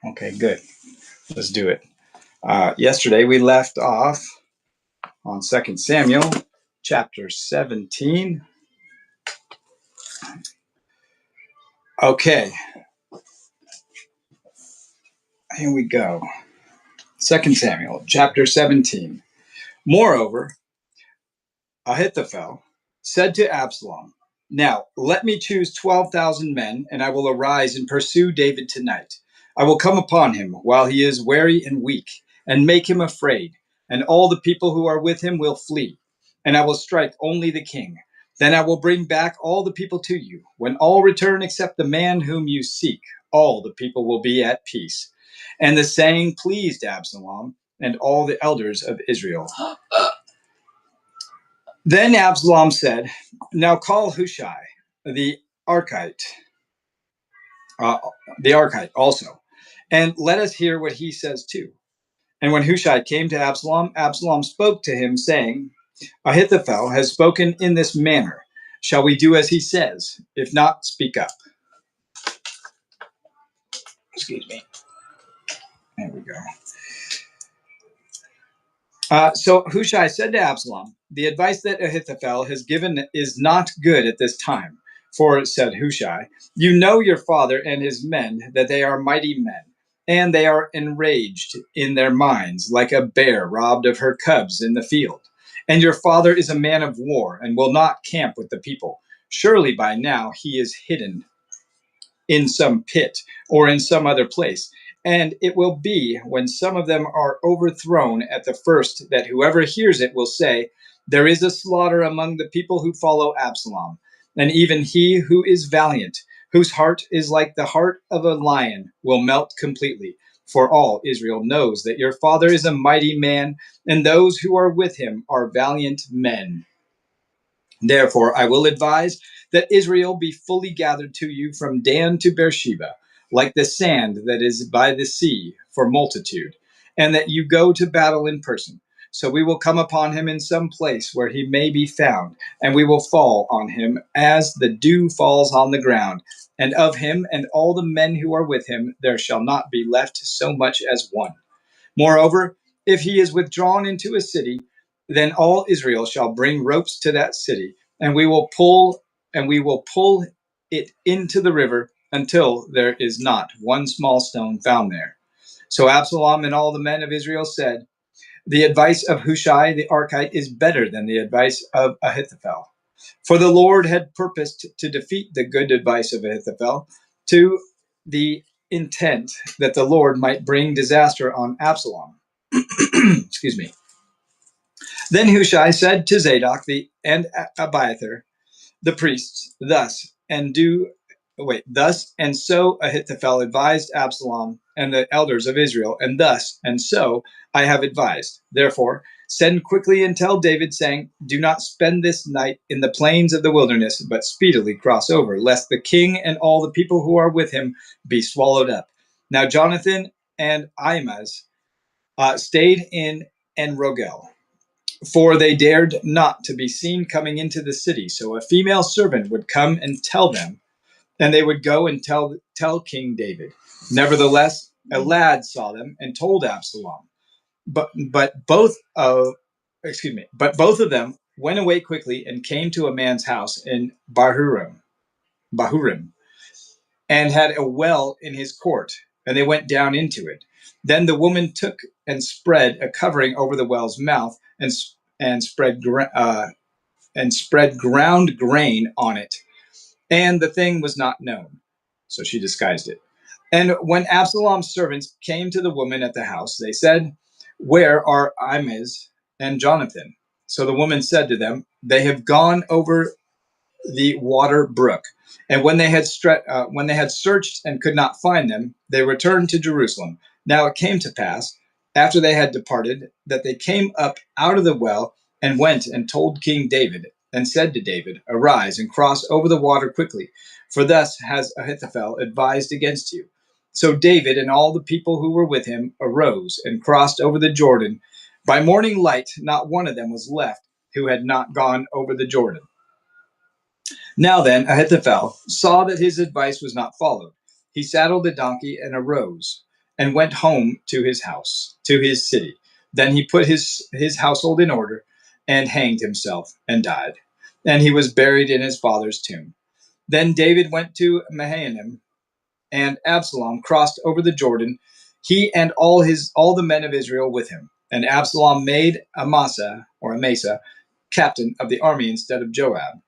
Okay, good. Let's do it. Yesterday we left off on 2 Samuel chapter 17. Okay, here we go. 2 Samuel chapter 17. Moreover, Ahithophel said to Absalom, "Now let me choose 12,000 men, and I will arise and pursue David tonight. I will come upon him while he is weary and weak, and make him afraid, and all the people who are with him will flee. And I will strike only the king. Then I will bring back all the people to you. When all return except the man whom you seek, all the people will be at peace." And the saying pleased Absalom and all the elders of Israel. Then Absalom said, "Now call Hushai the Archite, also, and let us hear what he says too." And when Hushai came to Absalom, Absalom spoke to him, saying, "Ahithophel has spoken in this manner. Shall we do as he says? If not, speak up." Excuse me. There we go. So Hushai said to Absalom, "The advice that Ahithophel has given is not good at this time. For," said Hushai, "you know your father and his men, that they are mighty men, and they are enraged in their minds, like a bear robbed of her cubs in the field. And your father is a man of war, and will not camp with the people. Surely by now he is hidden in some pit or in some other place. And it will be when some of them are overthrown at the first that whoever hears it will say, 'There is a slaughter among the people who follow Absalom.' And even he who is valiant, whose heart is like the heart of a lion, will melt completely. For all Israel knows that your father is a mighty man, and those who are with him are valiant men. Therefore, I will advise that Israel be fully gathered to you from Dan to Beersheba, like the sand that is by the sea for multitude, and that you go to battle in person. So we will come upon him in some place where he may be found, and we will fall on him as the dew falls on the ground. And of him and all the men who are with him there shall not be left so much as one. Moreover, if he is withdrawn into a city, then all Israel shall bring ropes to that city, and we will pull it into the river until there is not one small stone found there." So Absalom and all the men of Israel said, "The advice of Hushai the Archite is better than the advice of Ahithophel." For the Lord had purposed to defeat the good advice of Ahithophel, to the intent that the Lord might bring disaster on Absalom. Excuse me. Then Hushai said to Zadok and Abiathar, the priests, thus and so Ahithophel advised Absalom and the elders of Israel, and thus and so I have advised. Therefore, send quickly and tell David, saying, "Do not spend this night in the plains of the wilderness, but speedily cross over, lest the king and all the people who are with him be swallowed up." Now Jonathan and Ahimaaz stayed in En-Rogel, for they dared not to be seen coming into the city. So a female servant would come and tell them, and they would go and tell King David. Nevertheless, a lad saw them and told Absalom. But both of them went away quickly and came to a man's house in Bahurim, and had a well in his court, and they went down into it. Then the woman took and spread a covering over the well's mouth, and spread ground grain on it, and the thing was not known. So she disguised it. And when Absalom's servants came to the woman at the house, they said, "Where are Ahimaaz and Jonathan?" So the woman said to them, "They have gone over the water brook." And when they had searched and could not find them, they returned to Jerusalem. Now it came to pass, after they had departed, that they came up out of the well and went and told King David, and said to David, "Arise and cross over the water quickly, for thus has Ahithophel advised against you." So David and all the people who were with him arose and crossed over the Jordan. By morning light, not one of them was left who had not gone over the Jordan. Now then, Ahithophel saw that his advice was not followed. He saddled the donkey and arose and went home to his house, to his city. Then he put his household in order and hanged himself and died. And he was buried in his father's tomb. Then David went to Mahanaim, and Absalom crossed over the Jordan, he and all the men of Israel with him. And Absalom made Amasa captain of the army instead of Joab.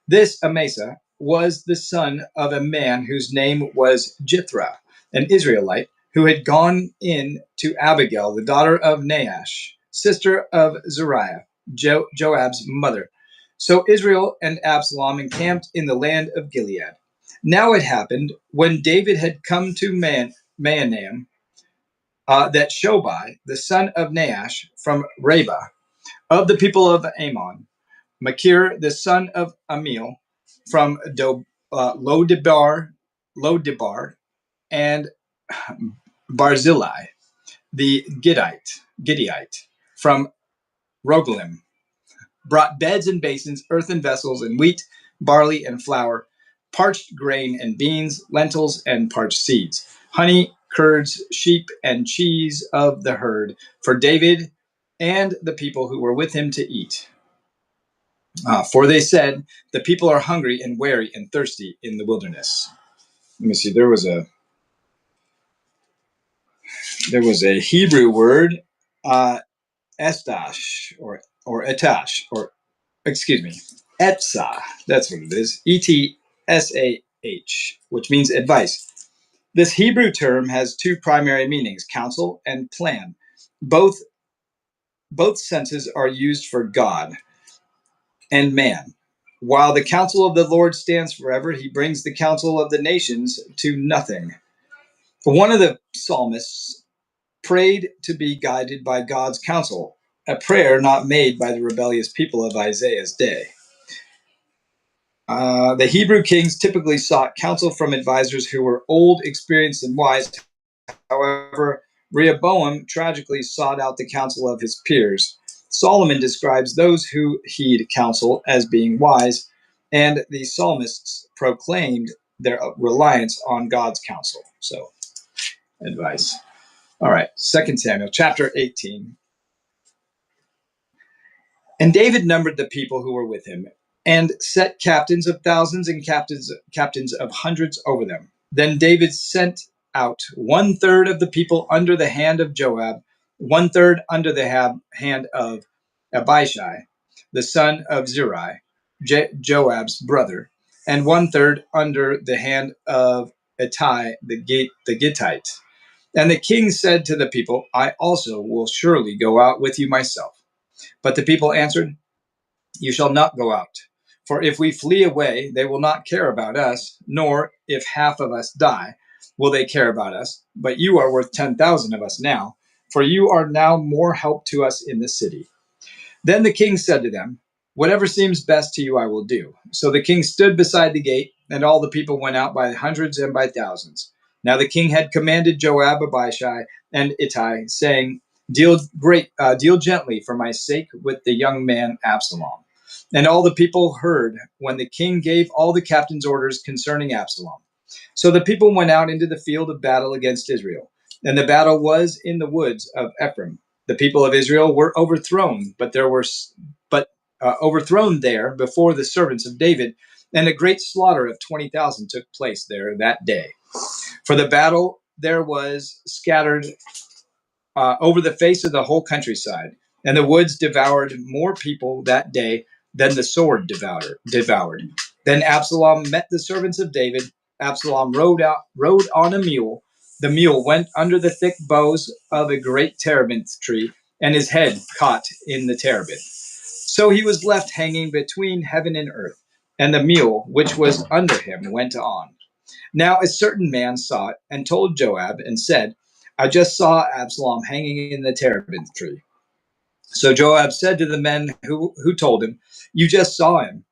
This Amasa was the son of a man whose name was Jithra, an Israelite, who had gone in to Abigail, the daughter of Nahash, sister of Zeruiah, Joab's mother. So Israel and Absalom encamped in the land of Gilead. Now it happened, when David had come to Mahanaim, that Shobai, the son of Nahash from Rabbah, of the people of Ammon, Machir, the son of Amiel, from Lodebar, and Barzillai, the Gittite, from Rogelim, brought beds and basins, earthen vessels, and wheat, barley, and flour, parched grain and beans, lentils, and parched seeds, honey, curds, sheep, and cheese of the herd, for David and the people who were with him to eat. For they said, the people are hungry and weary and thirsty in the wilderness. Let me see. There was a Hebrew word, estash, or etash, or excuse me, etzah. That's what it is. Etsah, which means advice. This Hebrew term has two primary meanings: counsel and plan. Both senses are used for God and man. While the counsel of the Lord stands forever, he brings the counsel of the nations to nothing. One of the psalmists prayed to be guided by God's counsel, a prayer not made by the rebellious people of Isaiah's day. The Hebrew kings typically sought counsel from advisors who were old, experienced, and wise. However, Rehoboam tragically sought out the counsel of his peers. Solomon describes those who heed counsel as being wise, and the psalmists proclaimed their reliance on God's counsel. So, advice. All right, 2 Samuel chapter 18. And David numbered the people who were with him, and set captains of thousands and captains of hundreds over them. Then David sent out 1/3 of the people under the hand of Joab, 1/3 under the hand of Abishai, the son of Zeruiah, Joab's brother, and 1/3 under the hand of Ittai the Gittite. And the king said to the people, I also will surely go out with you myself. But the people answered, you shall not go out. For if we flee away, they will not care about us, nor if half of us die, will they care about us. But you are worth 10,000 of us now, for you are now more help to us in the city. Then the king said to them, whatever seems best to you I will do. So the king stood beside the gate, and all the people went out by hundreds and by thousands. Now the king had commanded Joab, Abishai, and Ittai, saying, deal gently for my sake with the young man Absalom. And all the people heard when the king gave all the captains orders concerning Absalom. So the people went out into the field of battle against Israel, and the battle was in the woods of Ephraim. The people of Israel were overthrown, overthrown there before the servants of David, and a great slaughter of 20,000 took place there that day. For the battle there was scattered over the face of the whole countryside, and the woods devoured more people that day than the sword devoured. Then Absalom met the servants of David. Absalom rode on a mule. The mule went under the thick boughs of a great terebinth tree, and his head caught in the terebinth. So he was left hanging between heaven and earth, and the mule which was under him went on. Now a certain man saw it, and told Joab, and said, I just saw Absalom hanging in the terebinth tree. So Joab said to the men who told him, you just saw him,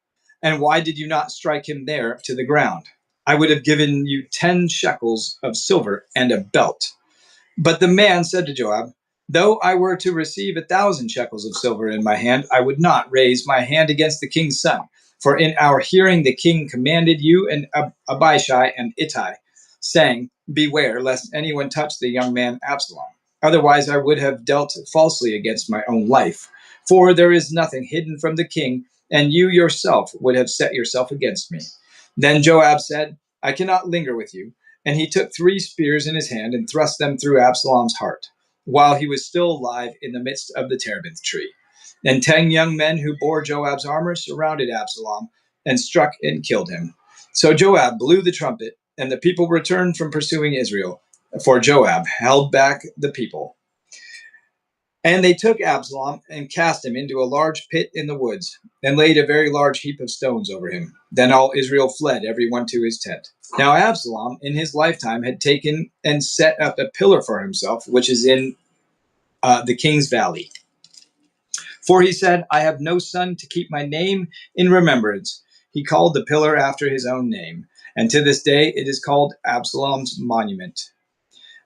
and why did you not strike him there to the ground? I would have given you 10 shekels of silver and a belt. But the man said to Joab, though I were to receive 1,000 shekels of silver in my hand, I would not raise my hand against the king's son. For in our hearing the king commanded you and Abishai and Ittai, saying, "Beware lest anyone touch the young man Absalom. Otherwise I would have dealt falsely against my own life. For there is nothing hidden from the king, and you yourself would have set yourself against me." Then Joab said, "I cannot linger with you." And he took 3 spears in his hand and thrust them through Absalom's heart, while he was still alive in the midst of the terebinth tree. And 10 young men who bore Joab's armor surrounded Absalom and struck and killed him. So Joab blew the trumpet, and the people returned from pursuing Israel, for Joab held back the people. And they took Absalom and cast him into a large pit in the woods, and laid a very large heap of stones over him. Then all Israel fled, every one to his tent. Now Absalom, in his lifetime, had taken and set up a pillar for himself, which is in the king's valley. For he said, "I have no son to keep my name in remembrance." He called the pillar after his own name, and to this day it is called Absalom's monument.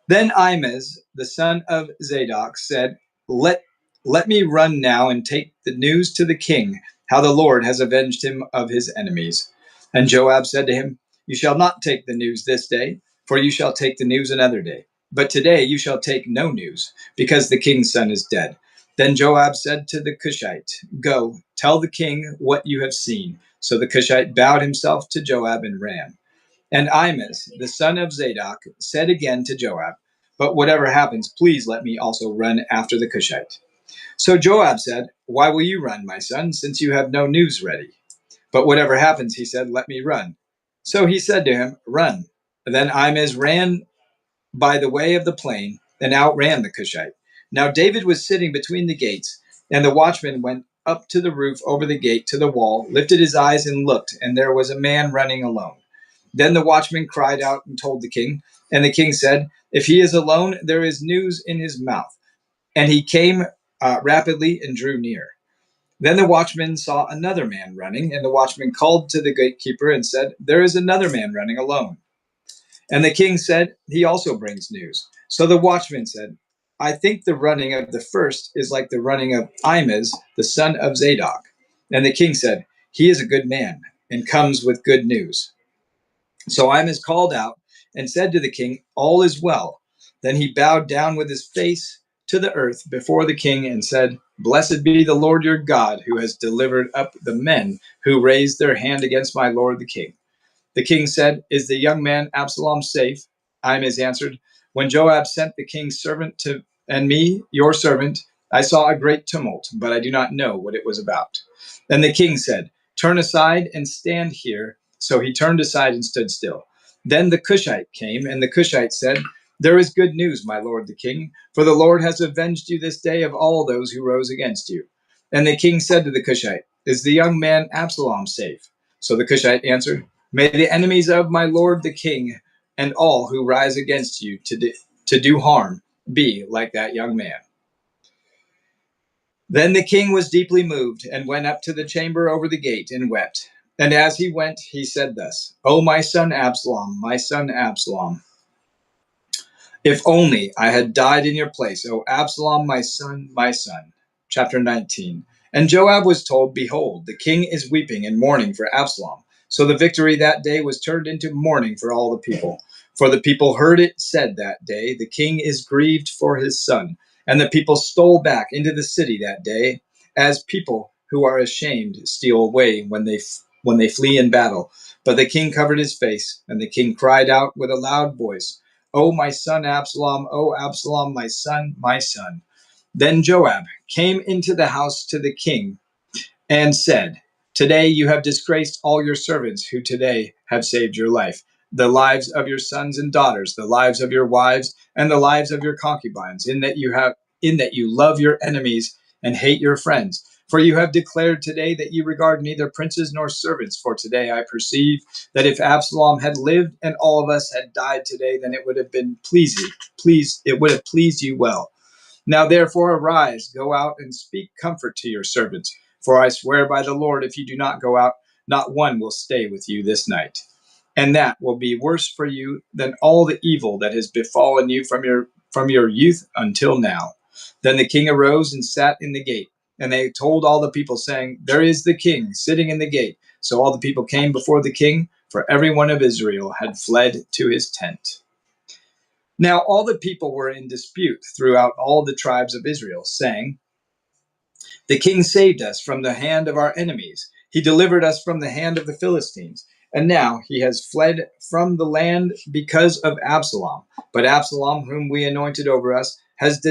Then Ahimaaz, the son of Zadok, said, Let me run now and take the news to the king, how the Lord has avenged him of his enemies." And Joab said to him, "You shall not take the news this day, for you shall take the news another day. But today you shall take no news, because the king's son is dead." Then Joab said to the Cushite, "Go, tell the king what you have seen." So the Cushite bowed himself to Joab and ran. And Ahimaaz, the son of Zadok, said again to Joab, "But whatever happens, please let me also run after the Cushite." So Joab said, "Why will you run, my son, since you have no news ready?" "But whatever happens," he said, "let me run." So he said to him, "Run." Then Ahimaaz ran by the way of the plain and outran the Cushite. Now David was sitting between the gates, and the watchman went up to the roof over the gate to the wall, lifted his eyes and looked, and there was a man running alone. Then the watchman cried out and told the king, and the king said, "If he is alone, there is news in his mouth." And he came rapidly and drew near. Then the watchman saw another man running, and the watchman called to the gatekeeper and said, "There is another man running alone." And the king said, "He also brings news." So the watchman said, "I think the running of the first is like the running of Ahimaaz, the son of Zadok." And the king said, "He is a good man, and comes with good news." So Ahimaaz called out and said to the king, "All is well." Then he bowed down with his face to the earth before the king and said, "Blessed be the Lord your God, who has delivered up the men who raised their hand against my lord the king." The king said, "Is the young man Absalom safe?" Ahimaaz answered, "When Joab sent the king's servant to and me, your servant, I saw a great tumult, but I do not know what it was about." Then the king said, "Turn aside and stand here." So he turned aside and stood still. Then the Cushite came, and the Cushite said, "There is good news, my lord the king, for the Lord has avenged you this day of all those who rose against you." And the king said to the Cushite, "Is the young man Absalom safe?" So the Cushite answered, "May the enemies of my lord the king and all who rise against you to do harm be like that young man." Then the king was deeply moved and went up to the chamber over the gate and wept. And as he went, he said thus, "O my son Absalom, my son Absalom, if only I had died in your place, O Absalom, my son, my son." Chapter 19. And Joab was told, "Behold, the king is weeping and mourning for Absalom." So the victory that day was turned into mourning for all the people. For the people heard it said that day, "The king is grieved for his son." And the people stole back into the city that day, as people who are ashamed steal away when they flee in battle. But the king covered his face, and the king cried out with a loud voice, "O my son Absalom, O Absalom, my son, my son." Then Joab came into the house to the king and said, "Today you have disgraced all your servants who today have saved your life, the lives of your sons and daughters, the lives of your wives, and the lives of your concubines, in that you love your enemies and hate your friends. For you have declared today that you regard neither princes nor servants. For today I perceive that if Absalom had lived and all of us had died today, then it would have been it would have pleased you well. Now therefore arise, go out and speak comfort to your servants. For I swear by the Lord, if you do not go out, not one will stay with you this night. And that will be worse for you than all the evil that has befallen you from your youth until now." Then the king arose and sat in the gate. And they told all the people, saying, "There is the king sitting in the gate." So all the people came before the king, for every one of Israel had fled to his tent. Now all the people were in dispute throughout all the tribes of Israel, saying, "The king saved us from the hand of our enemies. He delivered us from the hand of the Philistines. And now he has fled from the land because of Absalom. But Absalom, whom we anointed over us, has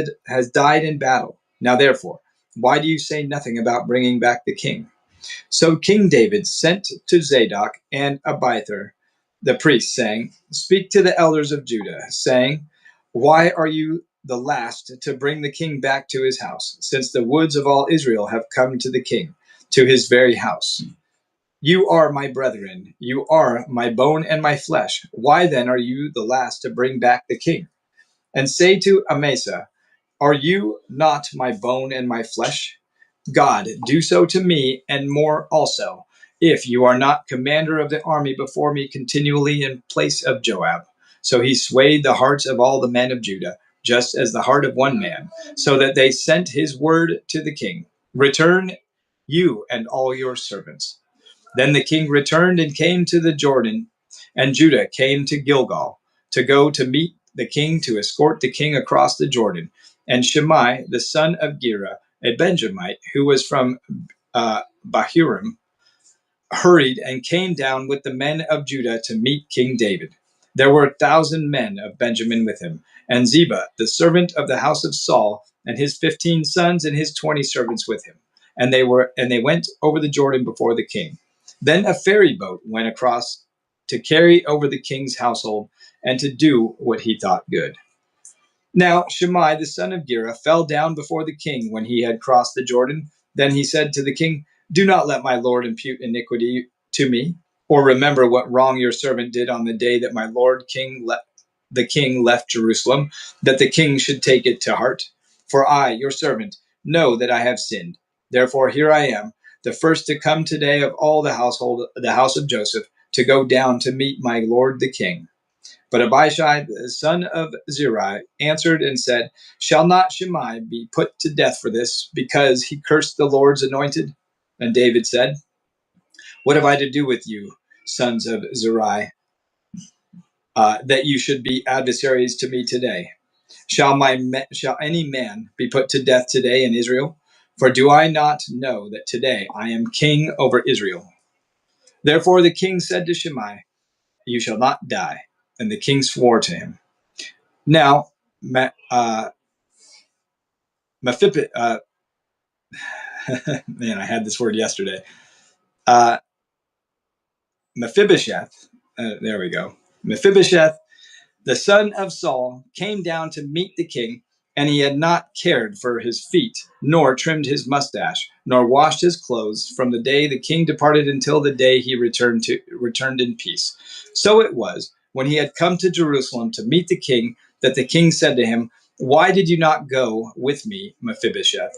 died in battle. Now therefore, why do you say nothing about bringing back the king?" So King David sent to Zadok and Abiathar, the priests, saying, "Speak to the elders of Judah, saying, why are you the last to bring the king back to his house, since the woods of all Israel have come to the king, to his very house? You are my brethren, you are my bone and my flesh. Why then are you the last to bring back the king? And say to Amasa, are you not my bone and my flesh? God, do so to me and more also, if you are not commander of the army before me continually in place of Joab." So he swayed the hearts of all the men of Judah, just as the heart of one man, so that they sent his word to the king, "Return, you and all your servants." Then the king returned and came to the Jordan, and Judah came to Gilgal to go to meet the king, to escort the king across the Jordan. And Shimei, the son of Gera, a Benjamite who was from Bahurim, hurried and came down with the men of Judah to meet King David. There were 1,000 men of Benjamin with him, and Ziba, the servant of the house of Saul, and his 15 sons and his 20 servants with him. And they went over the Jordan before the king. Then a ferry boat went across to carry over the king's household and to do what he thought good. Now Shimei, the son of Gera, fell down before the king when he had crossed the Jordan. Then he said to the king, "Do not let my lord impute iniquity to me, or remember what wrong your servant did on the day that my lord the king left Jerusalem, that the king should take it to heart. For I, your servant, know that I have sinned. Therefore here I am, the first to come today of all the house of Joseph, to go down to meet my lord the king." But Abishai, the son of Zeruiah, answered and said, "Shall not Shimei be put to death for this, because he cursed the Lord's anointed?" And David said, "What have I to do with you, sons of Zeruiah, that you should be adversaries to me today? Shall any man be put to death today in Israel? For do I not know that today I am king over Israel?" Therefore the king said to Shimei, "You shall not die." And the king swore to him. Now, man, I had this word yesterday. Mephibosheth, there we go. Mephibosheth, the son of Saul, came down to meet the king, and he had not cared for his feet, nor trimmed his mustache, nor washed his clothes from the day the king departed until the day he returned in peace. So it was, when he had come to Jerusalem to meet the king, that the king said to him, "Why did you not go with me, Mephibosheth?"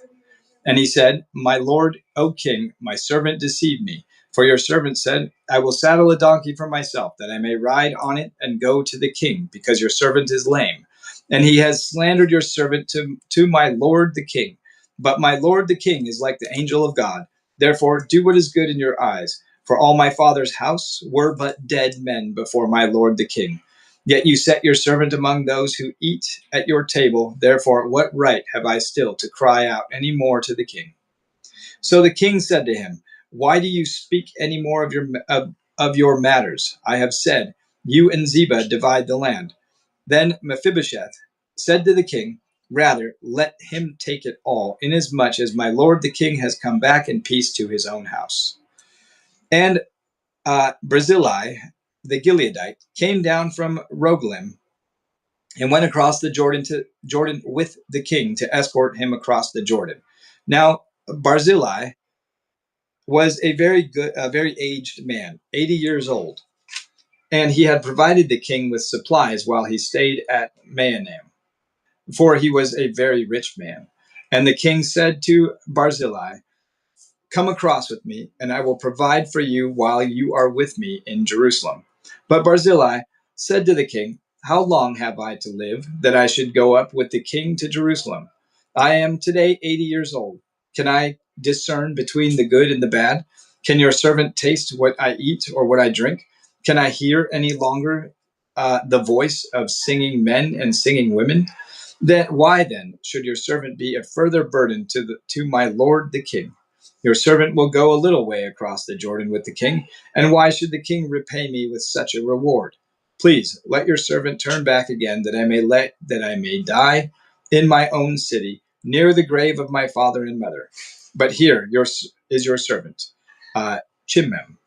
And he said, "My lord, O king, my servant deceived me. For your servant said, I will saddle a donkey for myself, that I may ride on it and go to the king, because your servant is lame. And he has slandered your servant to my lord the king. But my lord the king is like the angel of God. Therefore, do what is good in your eyes. For all my father's house were but dead men before my lord the king. Yet you set your servant among those who eat at your table. Therefore, what right have I still to cry out any more to the king?" So the king said to him, "Why do you speak any more of your matters? I have said, you and Ziba divide the land." Then Mephibosheth said to the king, "Rather, let him take it all, inasmuch as my lord the king has come back in peace to his own house." And Barzillai, the Gileadite, came down from Rogelim and went across the Jordan with the king to escort him across the Jordan. Now Barzillai was a very aged man, 80 years old, and he had provided the king with supplies while he stayed at Mahanaim, for he was a very rich man. And the king said to Barzillai, "Come across with me, and I will provide for you while you are with me in Jerusalem." But Barzillai said to the king, "How long have I to live, that I should go up with the king to Jerusalem? I am today 80 years old. Can I discern between the good and the bad? Can your servant taste what I eat or what I drink? Can I hear any longer the voice of singing men and singing women? Then why then should your servant be a further burden to my lord the king? Your servant will go a little way across the Jordan with the king, and why should the king repay me with such a reward? Please let your servant turn back again, that I may die in my own city, near the grave of my father and mother. But here is your servant, Chimham.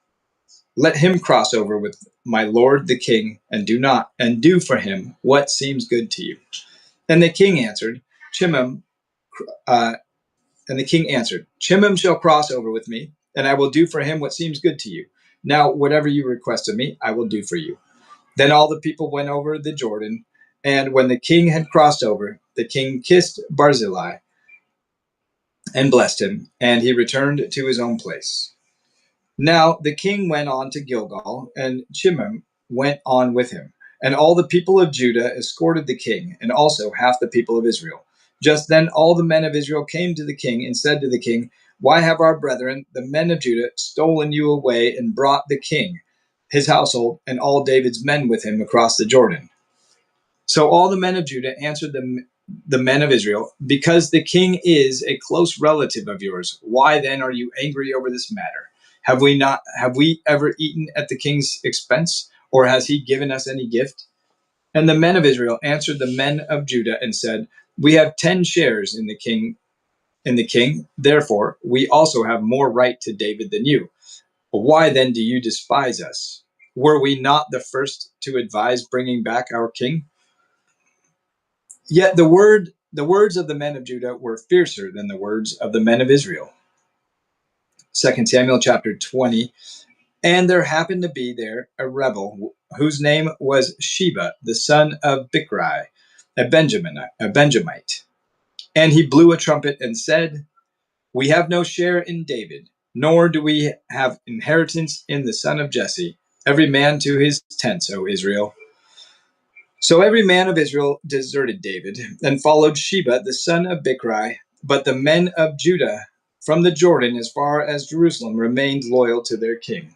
Let him cross over with my lord the king, and do for him what seems good to you. And the king answered, Chimham, uh, Chimham shall cross over with me, and I will do for him what seems good to you. Now, whatever you request of me, I will do for you. Then all the people went over the Jordan, and when the king had crossed over, the king kissed Barzillai and blessed him, and he returned to his own place. Now the king went on to Gilgal, and Chimham went on with him. And all the people of Judah escorted the king, and also half the people of Israel. Just then all the men of Israel came to the king and said to the king, Why have our brethren, the men of Judah, stolen you away and brought the king, his household, and all David's men with him across the Jordan? So all the men of Judah answered the men of Israel, Because the king is a close relative of yours, why then are you angry over this matter? Have we ever eaten at the king's expense, or has he given us any gift? And the men of Israel answered the men of Judah and said, We have 10 shares in the king, therefore we also have more right to David than you. Why then do you despise us? Were we not the first to advise bringing back our king? Yet the words of the men of Judah were fiercer than the words of the men of Israel. 2 Samuel chapter 20. And there happened to be there a rebel whose name was Sheba, the son of Bichri, a Benjamite. And he blew a trumpet and said, We have no share in David, nor do we have inheritance in the son of Jesse. Every man to his tents, O Israel. So every man of Israel deserted David and followed Sheba, the son of Bichri. But the men of Judah from the Jordan as far as Jerusalem remained loyal to their king.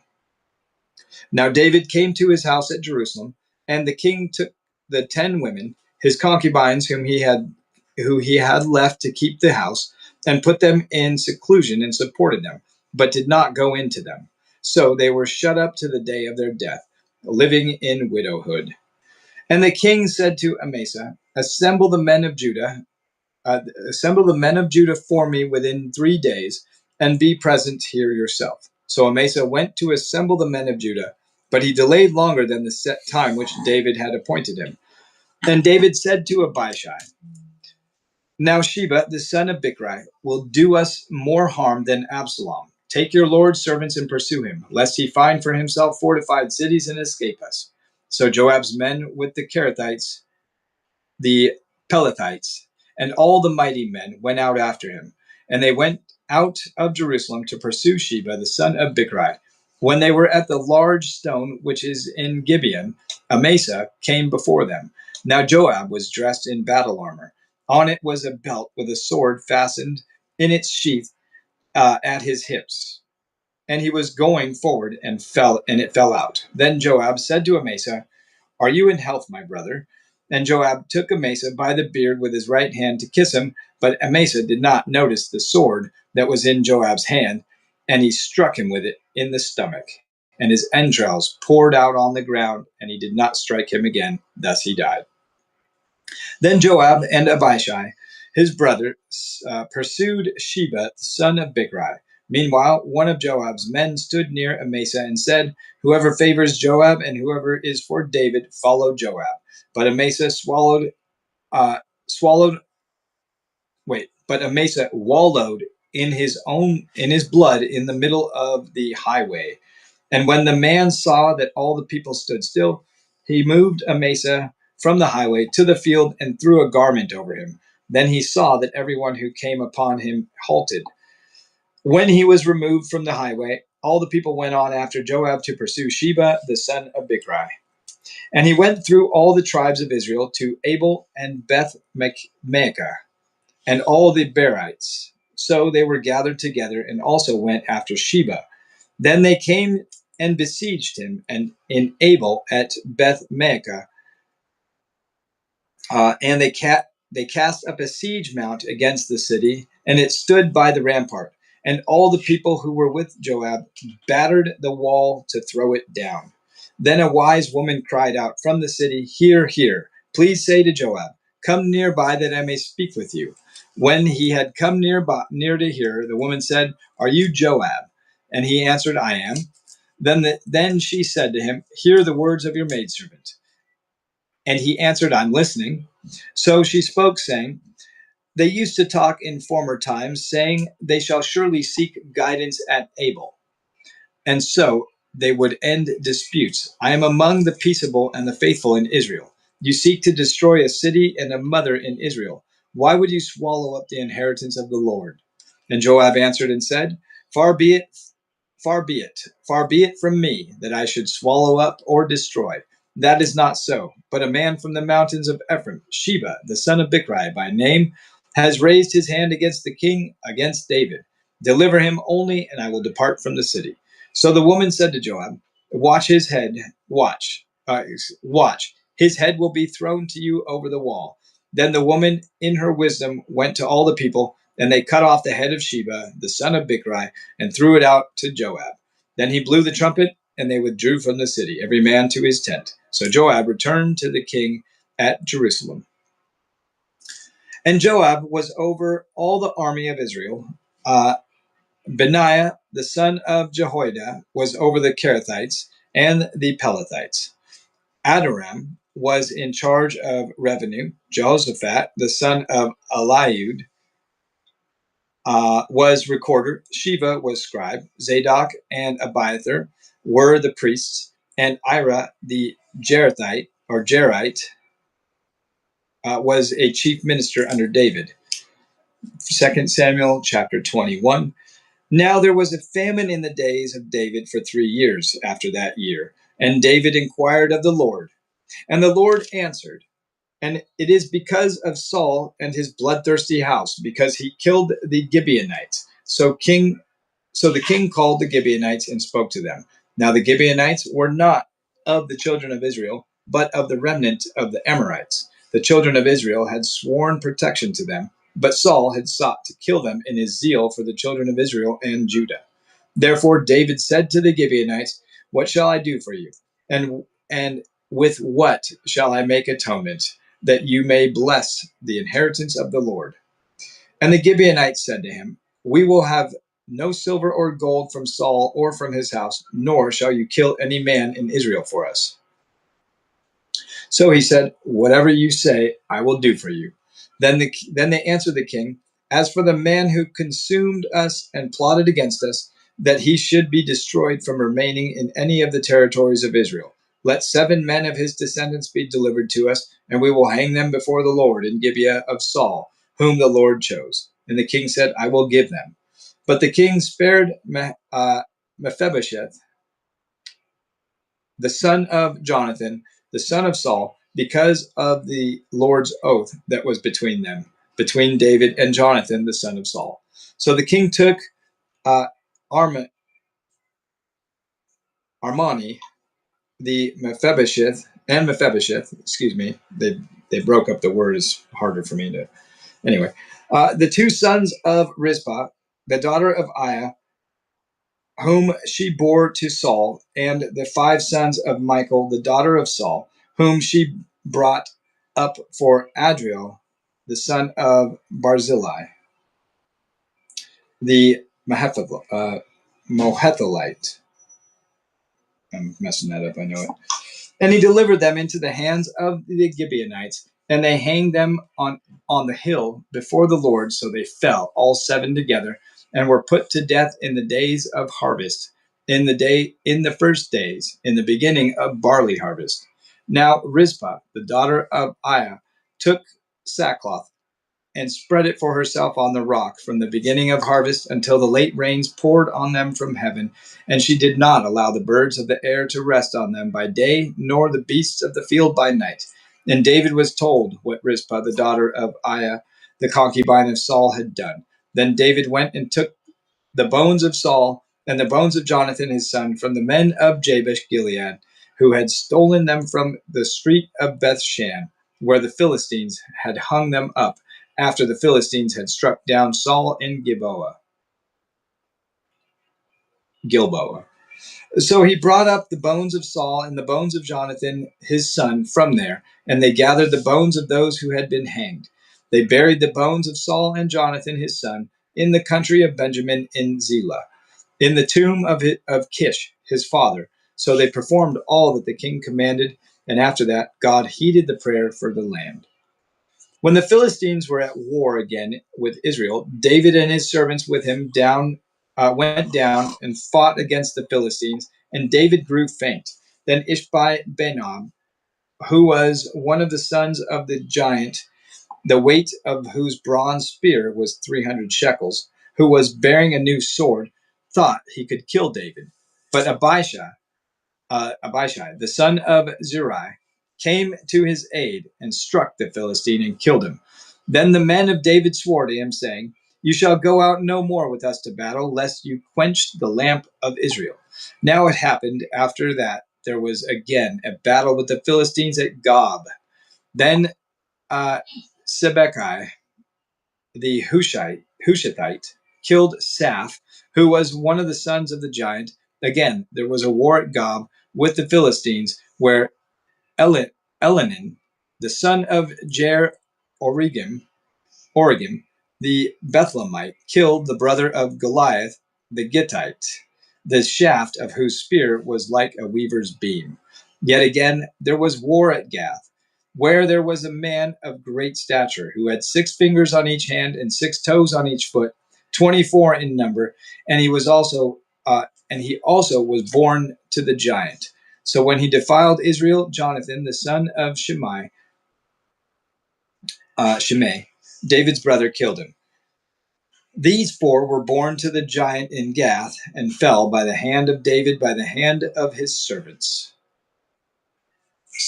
Now David came to his house at Jerusalem, and the king took the 10 women, his concubines, who he had left to keep the house, and put them in seclusion and supported them, but did not go into them. So they were shut up to the day of their death, living in widowhood. And the king said to Amasa, Assemble the men of Judah for me within 3 days, and be present here yourself. So Amasa went to assemble the men of Judah, but he delayed longer than the set time which David had appointed him. Then David said to Abishai, Now Sheba, the son of Bichri, will do us more harm than Absalom. Take your Lord's servants and pursue him, lest he find for himself fortified cities and escape us. So Joab's men with the Kerethites, the Pelethites, and all the mighty men went out after him. And they went out of Jerusalem to pursue Sheba, the son of Bichri. When they were at the large stone which is in Gibeon, Amasa came before them. Now Joab was dressed in battle armor. On it was a belt with a sword fastened in its sheath at his hips. And he was going forward, and it fell out. Then Joab said to Amasa, Are you in health, my brother? And Joab took Amasa by the beard with his right hand to kiss him, but Amasa did not notice the sword that was in Joab's hand, and he struck him with it in the stomach. And his entrails poured out on the ground, and he did not strike him again. Thus he died. Then Joab and Abishai, his brother, pursued Sheba, the son of Bichri. Meanwhile, one of Joab's men stood near Amasa and said, Whoever favors Joab and whoever is for David, follow Joab. But Amasa uh, swallowed, but Amasa wallowed in his blood in the middle of the highway. And when the man saw that all the people stood still, he moved Amasa from the highway to the field and threw a garment over him. Then he saw that everyone who came upon him halted. When he was removed from the highway, all the people went on after Joab to pursue Sheba, the son of Bichri. And he went through all the tribes of Israel to Abel and Beth Maachah and all the Berites. So they were gathered together and also went after Sheba. Then they came and besieged him and in Abel at Beth Maacah, and they cast up a siege mount against the city, and it stood by the rampart. And all the people who were with Joab battered the wall to throw it down. Then a wise woman cried out from the city, "Hear, hear! Please say to Joab, 'Come nearby that I may speak with you.' When he had come near to hear, the woman said, 'Are you Joab?' And he answered, 'I am.' Then she said to him, 'Hear the words of your maidservant.' And he answered, 'I'm listening.' So she spoke, saying, 'They used to talk in former times, saying, They shall surely seek guidance at Abel, and so they would end disputes. I am among the peaceable and the faithful in Israel. You seek to destroy a city and a mother in Israel. Why would you swallow up the inheritance of the Lord?' And Joab answered and said, Far be it far be it from me that I should swallow up or destroy. That is not so. But a man from the mountains of Ephraim, Sheba, the son of Bichri by name, has raised his hand against the king, against David. Deliver him only, and I will depart from the city." So the woman said to Joab, "Watch his head, watch. His head will be thrown to you over the wall." Then the woman, in her wisdom, went to all the people, and they cut off the head of Sheba, the son of Bichri, and threw it out to Joab. Then he blew the trumpet, and they withdrew from the city, every man to his tent. So Joab returned to the king at Jerusalem. And Joab was over all the army of Israel. Benaiah, the son of Jehoiada, was over the Kerethites and the Pelethites. Adoram was in charge of revenue. Jehoshaphat, the son of Eliud, was recorder. Sheva was scribe. Zadok and Abiathar were the priests, and Ira the Jerite was a chief minister under David. 2 Samuel chapter 21. Now there was a famine in the days of David for 3 years after that year, and David inquired of the Lord, and the Lord answered, "And it is because of Saul and his bloodthirsty house, because he killed the Gibeonites." So the king called the Gibeonites and spoke to them. Now the Gibeonites were not of the children of Israel, but of the remnant of the Amorites. The children of Israel had sworn protection to them, but Saul had sought to kill them in his zeal for the children of Israel and Judah. Therefore David said to the Gibeonites, "What shall I do for you? And with what shall I make atonement, that you may bless the inheritance of the Lord?" And the Gibeonites said to him, "We will have no silver or gold from Saul or from his house, nor shall you kill any man in Israel for us." So he said, "Whatever you say, I will do for you." Then they answered the king, "As for the man who consumed us and plotted against us, that he should be destroyed from remaining in any of the territories of Israel, let 7 men of his descendants be delivered to us, and we will hang them before the Lord in Gibeah of Saul, whom the Lord chose." And the king said, "I will give them." But the king spared Mephibosheth, the son of Jonathan, the son of Saul, because of the Lord's oath that was between them, between David and Jonathan, the son of Saul. So the king took Armani, the Mephibosheth, excuse me, they broke up the word, it's harder for me to, anyway, the 2 sons of Rizpah, the daughter of Aiah, whom she bore to Saul, and the 5 sons of Michal, the daughter of Saul, whom she brought up for Adriel, the son of Barzillai, the Mohethalite. I'm messing that up, I know it. And he delivered them into the hands of the Gibeonites, and they hanged them on the hill before the Lord. So they fell, all 7 together, and were put to death in the days of harvest, in the first days, in the beginning of barley harvest. Now Rizpah, the daughter of Aiah, took sackcloth and spread it for herself on the rock from the beginning of harvest until the late rains poured on them from heaven. And she did not allow the birds of the air to rest on them by day, nor the beasts of the field by night. And David was told what Rizpah, the daughter of Aiah, the concubine of Saul, had done. Then David went and took the bones of Saul and the bones of Jonathan his son from the men of Jabesh Gilead, who had stolen them from the street of Bethshan, where the Philistines had hung them up, after the Philistines had struck down Saul in Gilboa. So he brought up the bones of Saul and the bones of Jonathan his son from there, and they gathered the bones of those who had been hanged. They buried the bones of Saul and Jonathan his son in the country of Benjamin in Zelah, in the tomb of Kish his father. So they performed all that the king commanded, and after that God heeded the prayer for the land. When the Philistines were at war again with Israel, David and his servants with him went down and fought against the Philistines, and David grew faint. Then Ishbi-Benob, who was one of the sons of the giant, the weight of whose bronze spear was 300 shekels, who was bearing a new sword, thought he could kill David. But Abishai, the son of Zeruiah, came to his aid and struck the Philistine and killed him. Then the men of David swore to him, saying, "You shall go out no more with us to battle, lest you quench the lamp of Israel." Now it happened after that there was again a battle with the Philistines at Gob. Then Sibbecai, the Hushathite, killed Saph, who was one of the sons of the giant. Again, there was a war at Gob with the Philistines, where Elhanan, the son of Oregim, the Bethlehemite, killed the brother of Goliath, the Gittite, the shaft of whose spear was like a weaver's beam. Yet again there was war at Gath, where there was a man of great stature, who had 6 fingers on each hand and 6 toes on each foot, 24 in number, and he also was born to the giant. So when he defiled Israel, Jonathan, the son of Shimei, David's brother, killed him. These 4 were born to the giant in Gath and fell by the hand of David, by the hand of his servants.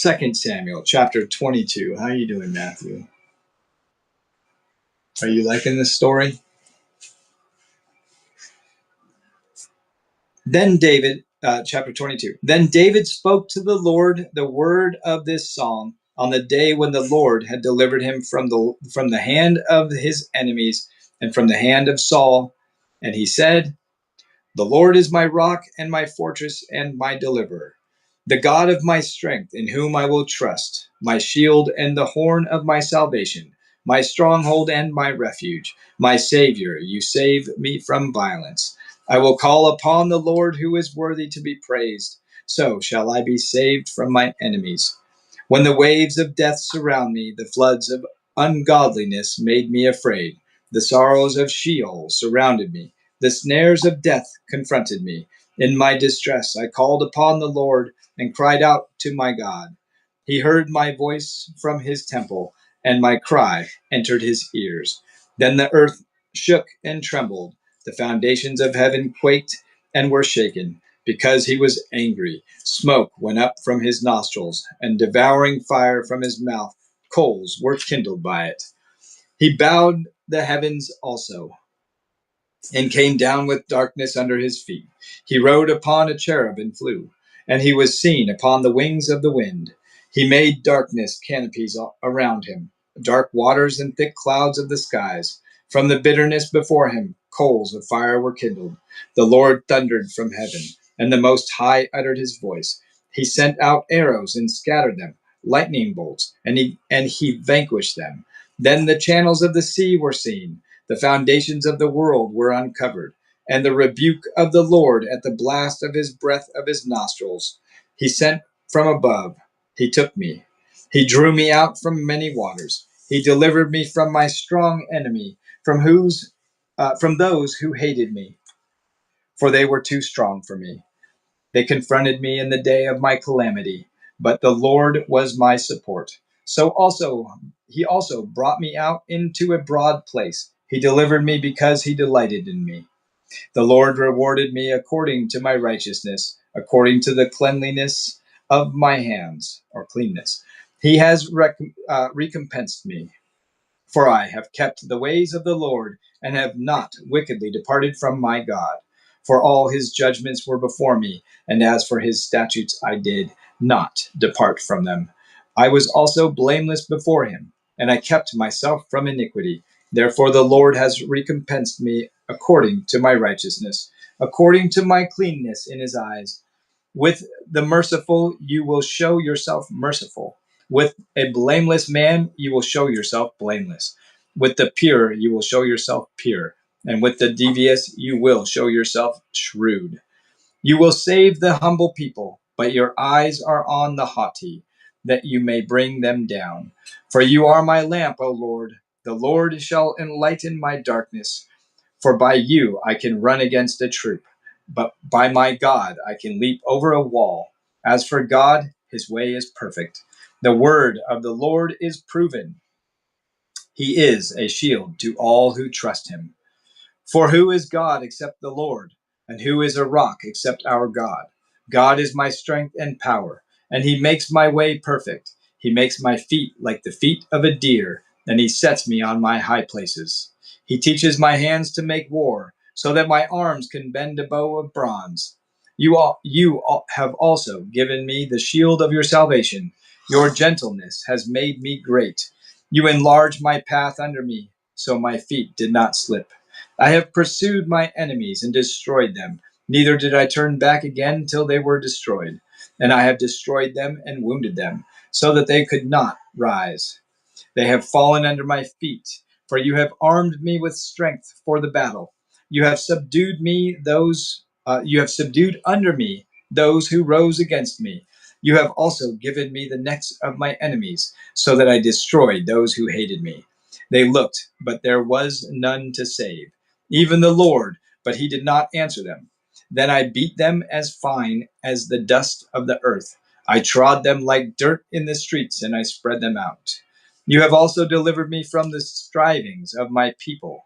2 Samuel chapter 22. How are you doing, Matthew? Are you liking this story? Then chapter 22. Then David spoke to the Lord the word of this song on the day when the Lord had delivered him from the hand of his enemies and from the hand of Saul. And he said, "The Lord is my rock and my fortress and my deliverer, the God of my strength, in whom I will trust, my shield and the horn of my salvation, my stronghold and my refuge, my Savior, you save me from violence. I will call upon the Lord, who is worthy to be praised. So shall I be saved from my enemies. When the waves of death surround me, the floods of ungodliness made me afraid. The sorrows of Sheol surrounded me. The snares of death confronted me. In my distress, I called upon the Lord and cried out to my God. He heard my voice from his temple, and my cry entered his ears. Then the earth shook and trembled. The foundations of heaven quaked and were shaken, because he was angry. Smoke went up from his nostrils, and devouring fire from his mouth. Coals were kindled by it. He bowed the heavens also, and came down with darkness under his feet. He rode upon a cherub and flew, and he was seen upon the wings of the wind. He made darkness canopies around him, dark waters and thick clouds of the skies. From the bitterness before him, coals of fire were kindled. The Lord thundered from heaven, and the Most High uttered his voice. He sent out arrows and scattered them, lightning bolts, and he vanquished them. Then the channels of the sea were seen. The foundations of the world were uncovered, and the rebuke of the Lord at the blast of his breath of his nostrils. He sent from above. He took me. He drew me out from many waters. He delivered me from my strong enemy, from those who hated me, for they were too strong for me. They confronted me in the day of my calamity, but the Lord was my support. He also brought me out into a broad place. He delivered me because he delighted in me. The Lord rewarded me according to my righteousness, according to the cleanliness of my hands, or cleanness. He has recompensed me. For I have kept the ways of the Lord, and have not wickedly departed from my God. For all his judgments were before me, and as for his statutes, I did not depart from them. I was also blameless before him, and I kept myself from iniquity. Therefore the Lord has recompensed me according to my righteousness, according to my cleanness in his eyes. With the merciful you will show yourself merciful. With a blameless man you will show yourself blameless. With the pure you will show yourself pure. And with the devious you will show yourself shrewd. You will save the humble people, but your eyes are on the haughty, that you may bring them down. For you are my lamp, O Lord. The Lord shall enlighten my darkness. For by you I can run against a troop, but by my God I can leap over a wall. As for God, his way is perfect. The word of the Lord is proven. He is a shield to all who trust him. For who is God except the Lord? And who is a rock except our God? God is my strength and power, and he makes my way perfect. He makes my feet like the feet of a deer, and he sets me on my high places. He teaches my hands to make war, so that my arms can bend a bow of bronze. You have also given me the shield of your salvation. Your gentleness has made me great. You enlarged my path under me, so my feet did not slip. I have pursued my enemies and destroyed them. Neither did I turn back again till they were destroyed. And I have destroyed them and wounded them, so that they could not rise. They have fallen under my feet, for you have armed me with strength for the battle. You have subdued under me those who rose against me. You have also given me the necks of my enemies, so that I destroyed those who hated me. They looked, but there was none to save, even the Lord, but he did not answer them. Then I beat them as fine as the dust of the earth. I trod them like dirt in the streets, and I spread them out. You have also delivered me from the strivings of my people.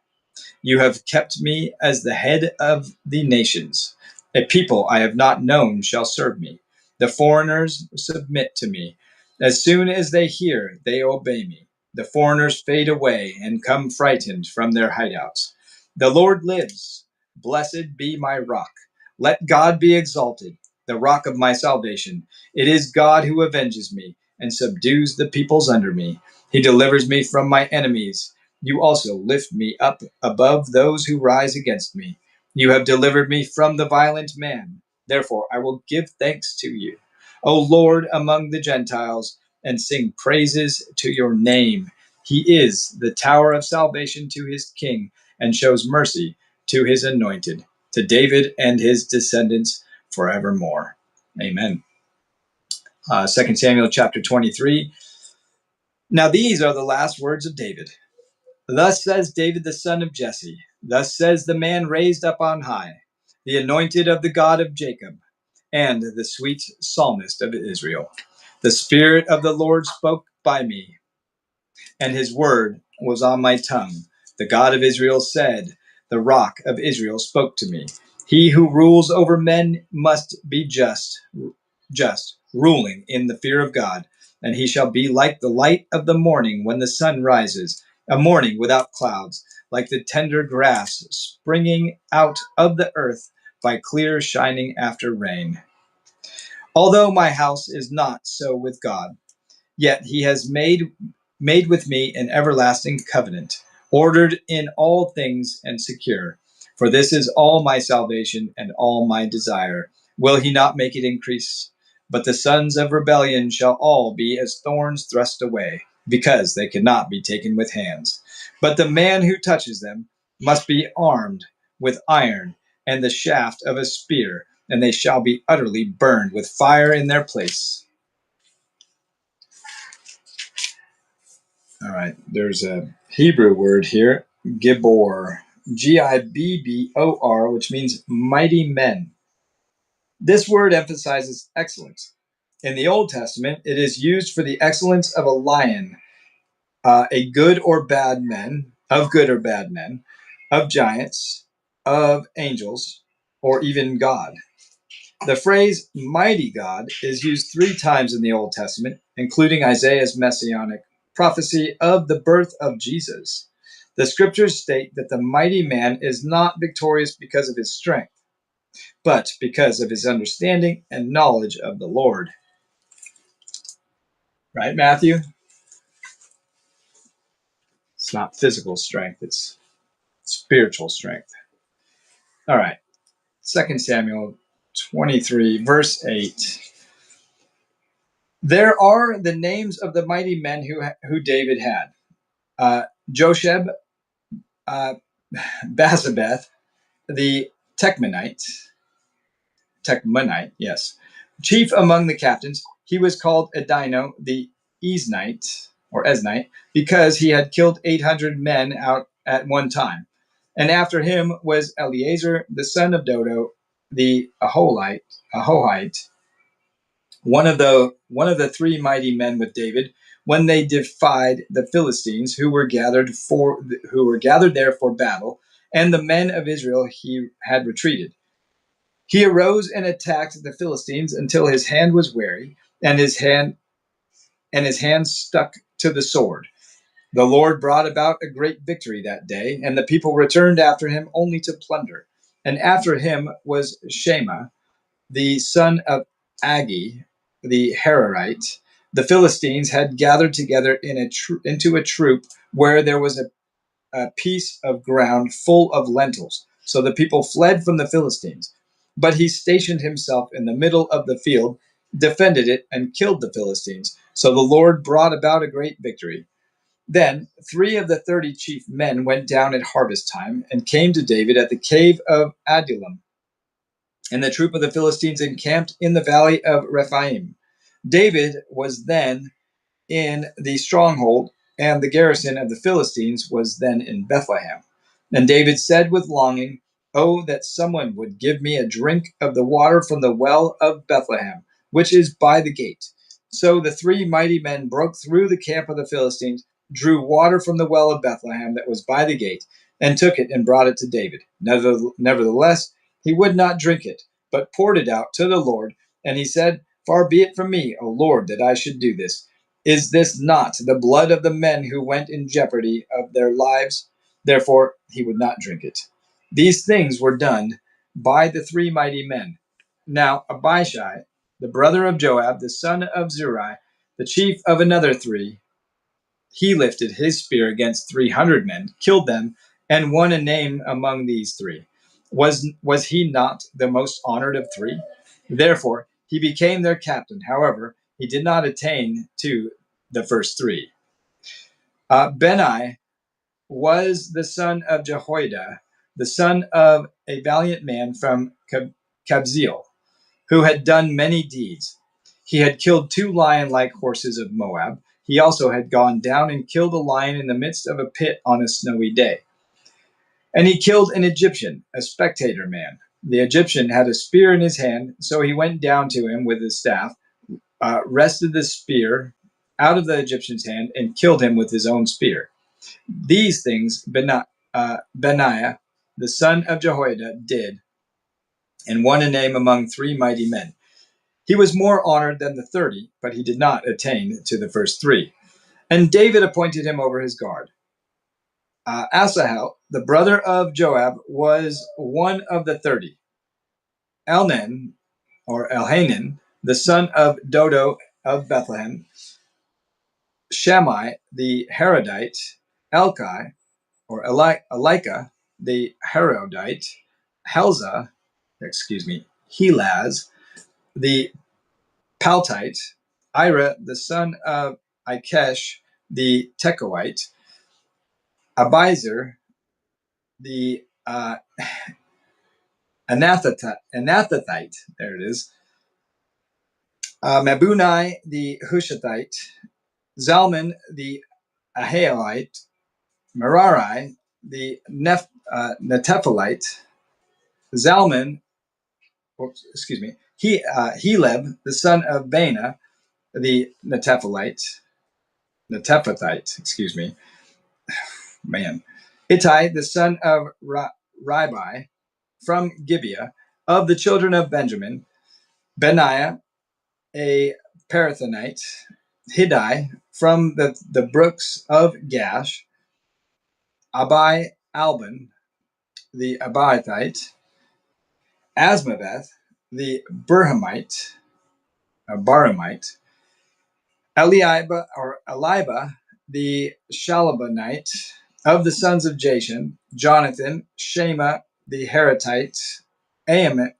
You have kept me as the head of the nations. A people I have not known shall serve me. The foreigners submit to me. As soon as they hear, they obey me. The foreigners fade away and come frightened from their hideouts. The Lord lives. Blessed be my rock. Let God be exalted, the rock of my salvation. It is God who avenges me and subdues the peoples under me. He delivers me from my enemies. You also lift me up above those who rise against me. You have delivered me from the violent man. Therefore, I will give thanks to you, O Lord, among the Gentiles, and sing praises to your name. He is the tower of salvation to his king, and shows mercy to his anointed, to David and his descendants forevermore. Amen. 2 Samuel chapter 23. Now these are the last words of David. Thus says David the son of Jesse, thus says the man raised up on high, the anointed of the God of Jacob, and the sweet psalmist of Israel. The Spirit of the Lord spoke by me, and his word was on my tongue. The God of Israel said, the rock of Israel spoke to me. He who rules over men must be just, ruling in the fear of God, and he shall be like the light of the morning when the sun rises, a morning without clouds, like the tender grass springing out of the earth by clear shining after rain. Although my house is not so with God, yet he has made with me an everlasting covenant, ordered in all things and secure. For this is all my salvation and all my desire. Will he not make it increase? But the sons of rebellion shall all be as thorns thrust away, because they cannot be taken with hands. But the man who touches them must be armed with iron and the shaft of a spear, and they shall be utterly burned with fire in their place. All right, there's a Hebrew word here, Gibor, Gibbor, which means mighty men. This word emphasizes excellence. In the Old Testament, it is used for the excellence of a lion, a good or bad men, of good or bad men, of giants, of angels, or even God. The phrase mighty God is used 3 times in the Old Testament, including Isaiah's messianic prophecy of the birth of Jesus. The scriptures state that the mighty man is not victorious because of his strength. but because of his understanding and knowledge of the Lord. Right, Matthew? It's not physical strength, it's spiritual strength. All right. 2 Samuel 23, verse 8. There are the names of the mighty men who David had. Josheb, uh, Basabeth, the Techmanite, yes. Chief among the captains, he was called Adino the Esnite, because he had killed 800 men out at one time. And after him was Eleazar, the son of Dodo, the Ahohite, one of the three mighty men with David, when they defied the Philistines who were gathered there for battle, and the men of Israel he had retreated. He arose and attacked the Philistines until his hand was weary, and his hand stuck to the sword. The Lord brought about a great victory that day, and the people returned after him only to plunder. And after him was Shema, the son of Agi, the Hararite. The Philistines had gathered together into a troop where there was a piece of ground full of lentils. So the people fled from the Philistines. But he stationed himself in the middle of the field, defended it, and killed the Philistines. So the Lord brought about a great victory. Then 3 of the 30 chief men went down at harvest time and came to David at the cave of Adullam. And the troop of the Philistines encamped in the valley of Rephaim. David was then in the stronghold, and the garrison of the Philistines was then in Bethlehem. And David said with longing, "Oh, that someone would give me a drink of the water from the well of Bethlehem, which is by the gate." So the 3 mighty men broke through the camp of the Philistines, drew water from the well of Bethlehem that was by the gate, and took it and brought it to David. Nevertheless, he would not drink it, but poured it out to the Lord. And he said, "Far be it from me, O Lord, that I should do this. Is this not the blood of the men who went in jeopardy of their lives?" Therefore he would not drink it. These things were done by the 3 mighty men. Now Abishai, the brother of Joab, the son of Zeruiah, the chief of another 3, he lifted his spear against 300 men, killed them, and won a name among these 3. Was he not the most honored of 3? Therefore he became their captain. However, he did not attain to the first 3. Benai was the son of Jehoiada, the son of a valiant man from Kabzeel, who had done many deeds. He had killed 2 lion-like horses of Moab. He also had gone down and killed a lion in the midst of a pit on a snowy day. And he killed an Egyptian, a spectator man. The Egyptian had a spear in his hand, so he went down to him with his staff, wrested the spear out of the Egyptian's hand, and killed him with his own spear. These things Benaiah, the son of Jehoiada, did, and won a name among 3 mighty men. He was more honored than the 30, but he did not attain to the first 3. And David appointed him over his guard. Asahel, the brother of Joab, was one of the 30. Elhanan, the son of Dodo of Bethlehem. Shammai, the Harodite. Elkai, or Elika, the Harodite. Helaz, the Paltite. Ira, the son of Ikesh, the Tekoite. Abiezer, the Anathothite, there it is. Mabunai, the Hushathite. Zalman, the Ahaelite. Merari, the Netephalite. Zalman, Heleb, the son of Baana, the Netephathite, man. Ittai, the son of Ribai, from Gibeah, of the children of Benjamin. Benaiah, a Parathonite. Hiddai, from the brooks of Gash. Alban, the Abiathite. Asmaveth, the Barhamite, Eliba, the Shalabonite, of the sons of Jashan, Jonathan, Shema, the Haratite, Iam,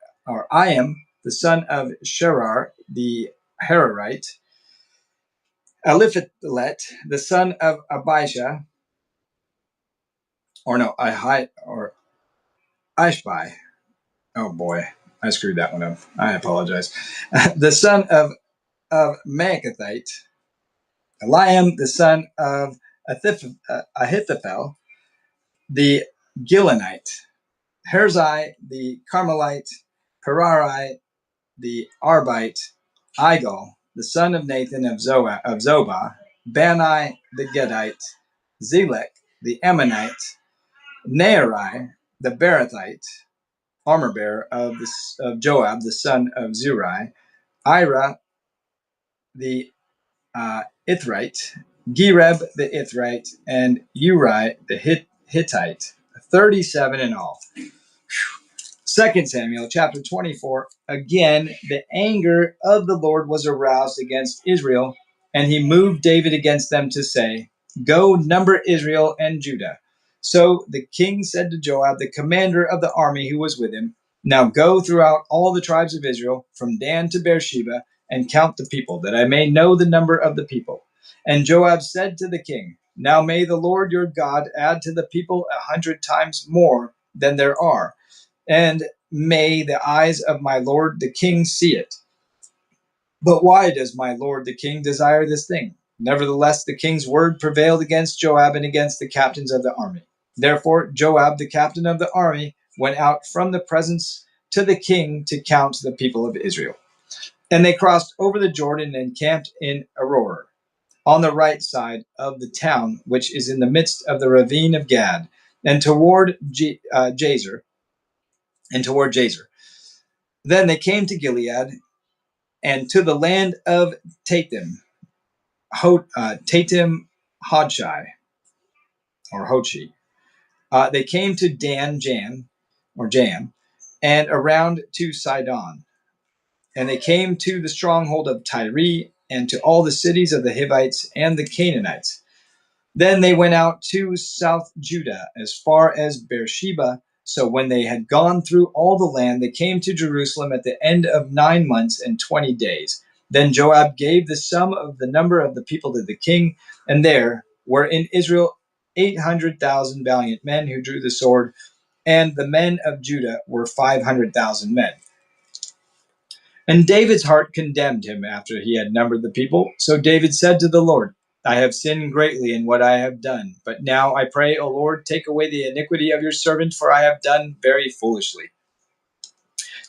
the son of Sherar, the Hararite, Eliphalet, the son of Abijah, or Ishbai. Oh boy, I screwed that one up. I apologize. The son of Maacathite, Eliam, the son of Ahithophel, the Gilonite, Herzai, the Carmelite, Perari, the Arbite, Igal, the son of Nathan of Zobah, Bani, the Gedite, Zelek, the Ammonite, Naarai, the Barathite, armor bearer of Joab, the son of Zurai, Ira, the Ithrite, Gereb, the Ithrite, and Uri, the Hittite. 37 in all. 2 Samuel chapter 24. Again, the anger of the Lord was aroused against Israel, and he moved David against them to say, "Go number Israel and Judah." So the king said to Joab, the commander of the army who was with him, "Now go throughout all the tribes of Israel, from Dan to Beersheba, and count the people, that I may know the number of the people." And Joab said to the king, "Now may the Lord your God add to the people 100 times more than there are, and may the eyes of my lord the king see it. But why does my lord the king desire this thing?" Nevertheless, the king's word prevailed against Joab and against the captains of the army. Therefore, Joab, the captain of the army, went out from the presence to the king to count the people of Israel. And they crossed over the Jordan and camped in Aroer, on the right side of the town, which is in the midst of the ravine of Gad, and toward Jazer, Then they came to Gilead and to the land of Tatim, Hodshai, or Hochi. They came to Jam, and around to Sidon. And they came to the stronghold of Tyre, and to all the cities of the Hivites and the Canaanites. Then they went out to South Judah as far as Beersheba. So when they had gone through all the land, they came to Jerusalem at the end of 9 months and 20 days. Then Joab gave the sum of the number of the people to the king, and there were in Israel 800,000 valiant men who drew the sword, and the men of Judah were 500,000 men. And David's heart condemned him after he had numbered the people. So David said to the Lord, "I have sinned greatly in what I have done. But now I pray, O Lord, take away the iniquity of your servant, for I have done very foolishly."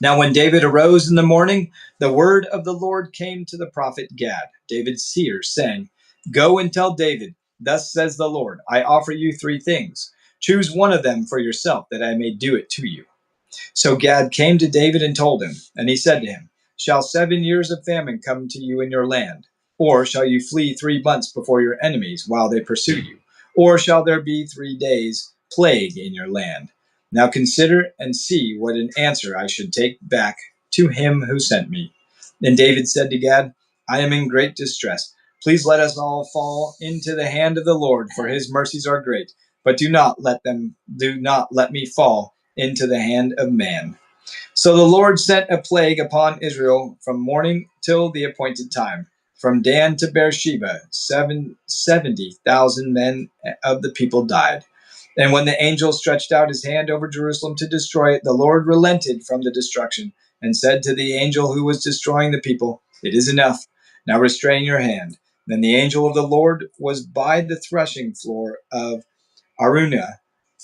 Now when David arose in the morning, the word of the Lord came to the prophet Gad, David's seer, saying, "Go and tell David, thus says the Lord, I offer you 3 things. Choose one of them for yourself, that I may do it to you." So Gad came to David and told him, and he said to him, "Shall 7 years of famine come to you in your land? Or shall you flee 3 months before your enemies while they pursue you? Or shall there be 3 days plague in your land? Now consider and see what an answer I should take back to him who sent me." Then David said to Gad, "I am in great distress. Please let us all fall into the hand of the Lord, for his mercies are great. But do not let me fall into the hand of man." So the Lord sent a plague upon Israel from morning till the appointed time. From Dan to Beersheba, 70,000 men of the people died. And when the angel stretched out his hand over Jerusalem to destroy it, the Lord relented from the destruction and said to the angel who was destroying the people, "It is enough. Now restrain your hand." Then the angel of the Lord was by the threshing floor of Araunah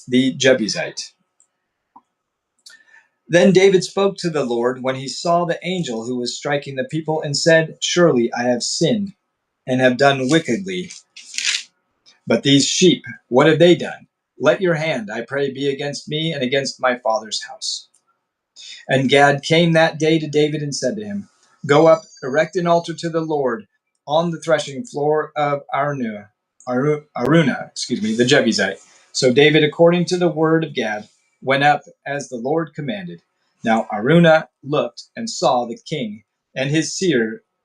the Jebusite. Then David spoke to the Lord when he saw the angel who was striking the people, and said, "Surely I have sinned and have done wickedly. But these sheep, what have they done? Let your hand, I pray, be against me and against my father's house." And Gad came that day to David and said to him, "Go up, erect an altar to the Lord on the threshing floor of Araunah, the Jebusite." So David, according to the word of Gad, went up as the Lord commanded. Now Araunah looked and saw the king and his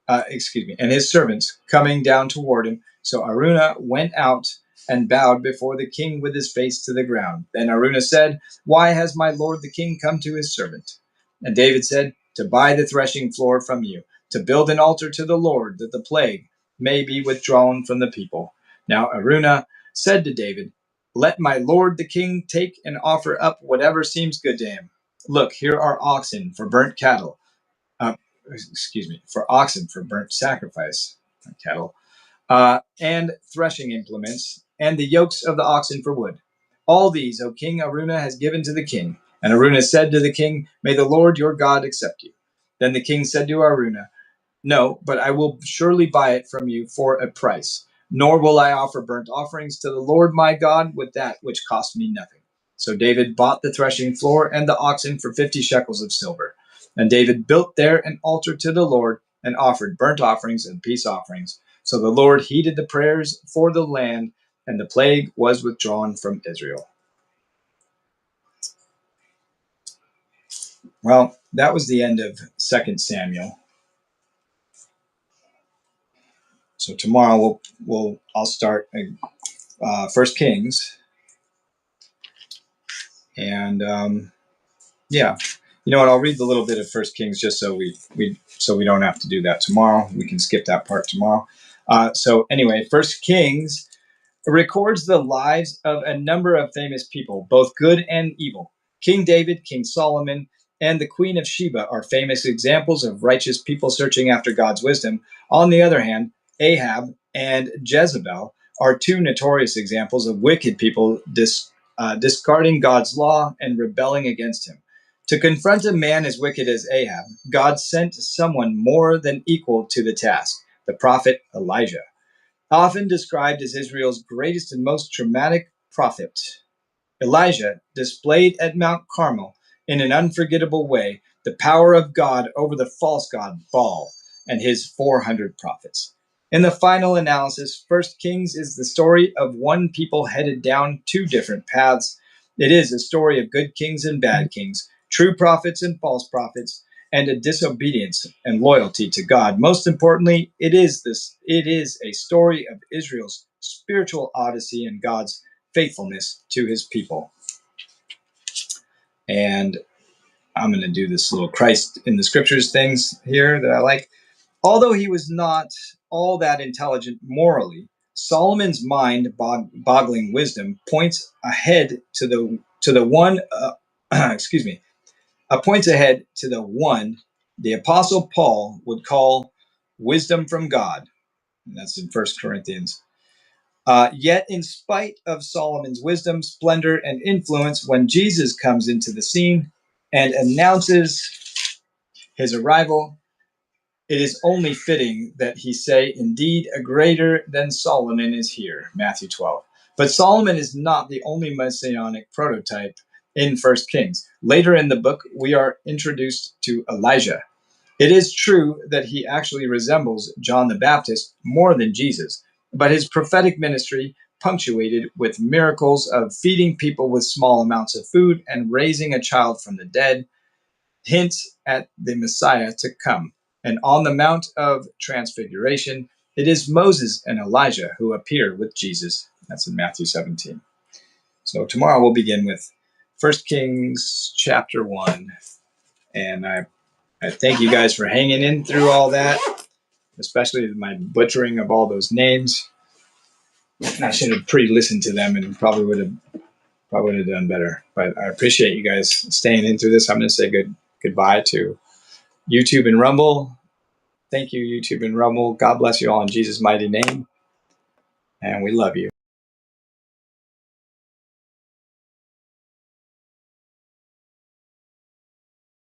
and his servants coming down toward him. So Araunah went out and bowed before the king with his face to the ground. Then Araunah said, "Why has my lord the king come to his servant?" And David said, "To buy the threshing floor from you, to build an altar to the Lord, that the plague may be withdrawn from the people." Now Araunah said to David, "Let my lord the king take and offer up whatever seems good to him. Look, here are oxen for burnt cattle. For oxen for burnt sacrifice, cattle, and threshing implements, and the yokes of the oxen for wood. All these, O king, Araunah has given to the king." And Araunah said to the king, "May the Lord your God accept you." Then the king said to Araunah, "No, but I will surely buy it from you for a price. Nor will I offer burnt offerings to the Lord my God with that which cost me nothing." So David bought the threshing floor and the oxen for 50 shekels of silver. And David built there an altar to the Lord and offered burnt offerings and peace offerings. So the Lord heeded the prayers for the land, and the plague was withdrawn from Israel. Well, that was the end of 2 Samuel. So tomorrow I'll start 1 Kings, and yeah, you know what? I'll read the little bit of 1 Kings just so we don't have to do that tomorrow. We can skip that part tomorrow. So anyway, 1 Kings records the lives of a number of famous people, both good and evil. King David, King Solomon, and the Queen of Sheba are famous examples of righteous people searching after God's wisdom. On the other hand, Ahab and Jezebel are two notorious examples of wicked people discarding God's law and rebelling against him. To confront a man as wicked as Ahab, God sent someone more than equal to the task, the prophet Elijah. Often described as Israel's greatest and most dramatic prophet, Elijah displayed at Mount Carmel in an unforgettable way the power of God over the false god Baal and his 400 prophets. In the final analysis, 1 Kings is the story of one people headed down two different paths. It is a story of good kings and bad kings, true prophets and false prophets, and a disobedience and loyalty to God. Most importantly, it is a story of Israel's spiritual odyssey and God's faithfulness to his people. And I'm going to do this little Christ in the scriptures things here that I like. Although he was not all that intelligent morally, Solomon's mind-boggling wisdom points ahead to the one points ahead to the one the Apostle Paul would call wisdom from God. And that's in 1 Corinthians. Yet, in spite of Solomon's wisdom, splendor, and influence, when Jesus comes into the scene and announces his arrival, it is only fitting that he say, "Indeed, a greater than Solomon is here," Matthew 12. But Solomon is not the only messianic prototype in 1 Kings. Later in the book, we are introduced to Elijah. It is true that he actually resembles John the Baptist more than Jesus, but his prophetic ministry, punctuated with miracles of feeding people with small amounts of food and raising a child from the dead, hints at the Messiah to come. And on the Mount of Transfiguration, it is Moses and Elijah who appear with Jesus. That's in Matthew 17. So tomorrow we'll begin with 1 Kings chapter 1. And I thank you guys for hanging in through all that, especially my butchering of all those names. I should have pre-listened to them and probably would have done better. But I appreciate you guys staying in through this. I'm going to say goodbye to YouTube and Rumble. Thank you, YouTube and Rumble. God bless you all in Jesus' mighty name. And we love you.